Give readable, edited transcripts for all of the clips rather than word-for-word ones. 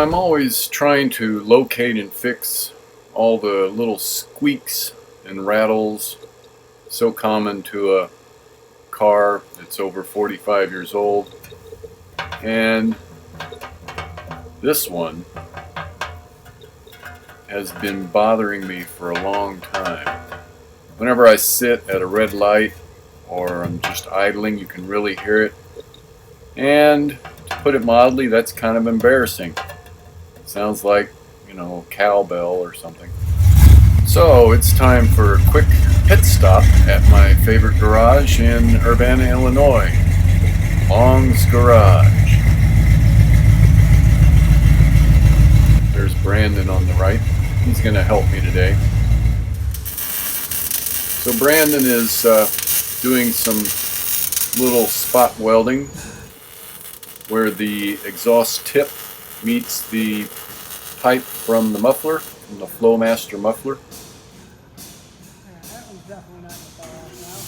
I'm always trying to locate and fix all the little squeaks and rattles so common to a car that's over 45 years old. And this one has been bothering me for a long time. Whenever I sit at a red light or I'm just idling, you can really hear it. And to put it mildly, that's kind of embarrassing. It sounds like, a cowbell or something. So it's time for a quick pit stop at my favorite garage in Urbana, Illinois, Long's Garage. There's Brandon on the right. He's going to help me today. So Brandon is doing some little spot welding where the exhaust tip meets the pipe from the muffler, from the Flowmaster muffler. That one's definitely not going to fall off now.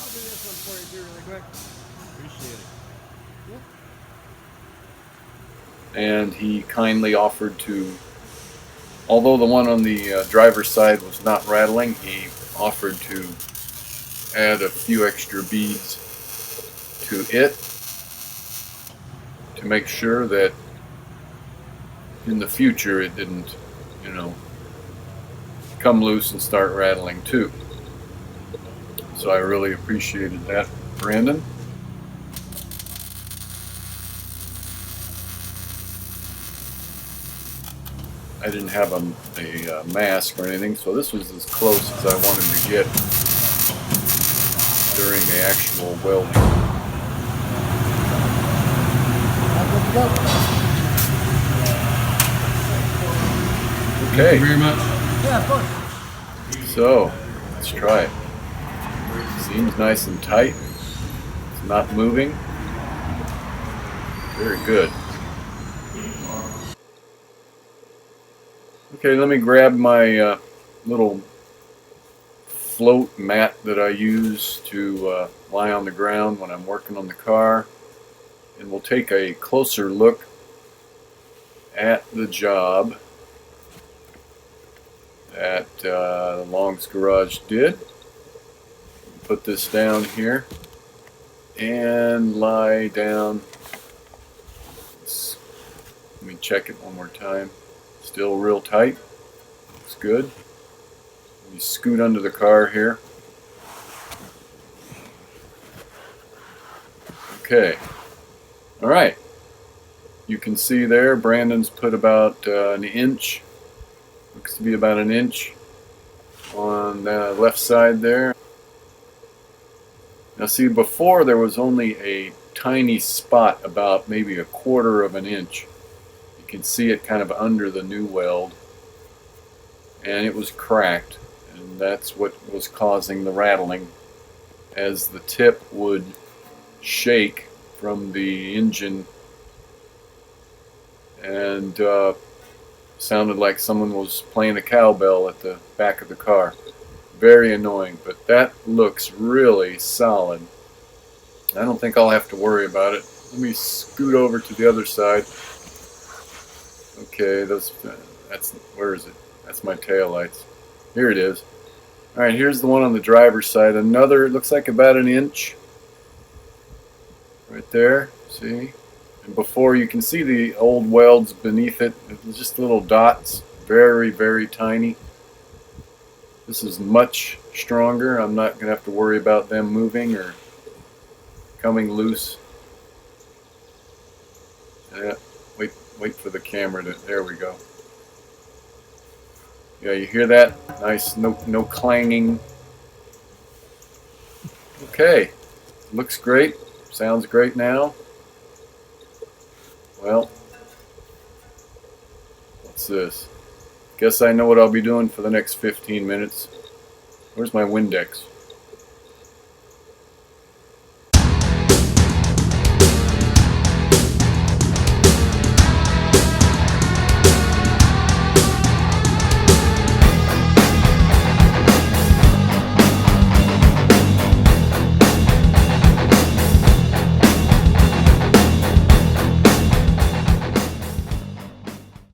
I'll do this one for you too really quick. Appreciate it. Yep. And he kindly offered to, although the one on the driver's side was not rattling, he offered to add a few extra beads to it to make sure that in the future it didn't, come loose and start rattling too. So I really appreciated that, Brandon. I didn't have a mask or anything, so this was as close as I wanted to get during the actual welding. Okay. Thank you very much. Yeah, of course. So, let's try it. Seems nice and tight. It's not moving. Very good. Okay, let me grab my little float mat that I use to lie on the ground when I'm working on the car. And we'll take a closer look at the job that Long's Garage did. Put this down here and lie down. Let me check it one more time. Still real tight. Looks good. Let me scoot under the car here. Okay. Alright. You can see there Brandon's put about an inch. Looks to be about an inch on the left side there. Now see, before there was only a tiny spot about maybe a quarter of an inch. You can see it kind of under the new weld, and it was cracked, and that's what was causing the rattling as the tip would shake from the engine and sounded like someone was playing a cowbell at the back of the car. Very annoying, but that looks really solid. I don't think I'll have to worry about it. Let me scoot over to the other side. Okay, where is it? That's my tail lights. Here it is. Alright, here's the one on the driver's side. Another, it looks like about an inch. Right there, see? And before, you can see the old welds beneath it. It's just little dots, very, very tiny. This is much stronger. I'm not going to have to worry about them moving or coming loose. Yeah, wait for the camera to, there we go. Yeah, you hear that? Nice, no clanging. Okay, looks great. Sounds great now. Well, what's this? Guess I know what I'll be doing for the next 15 minutes. Where's my Windex?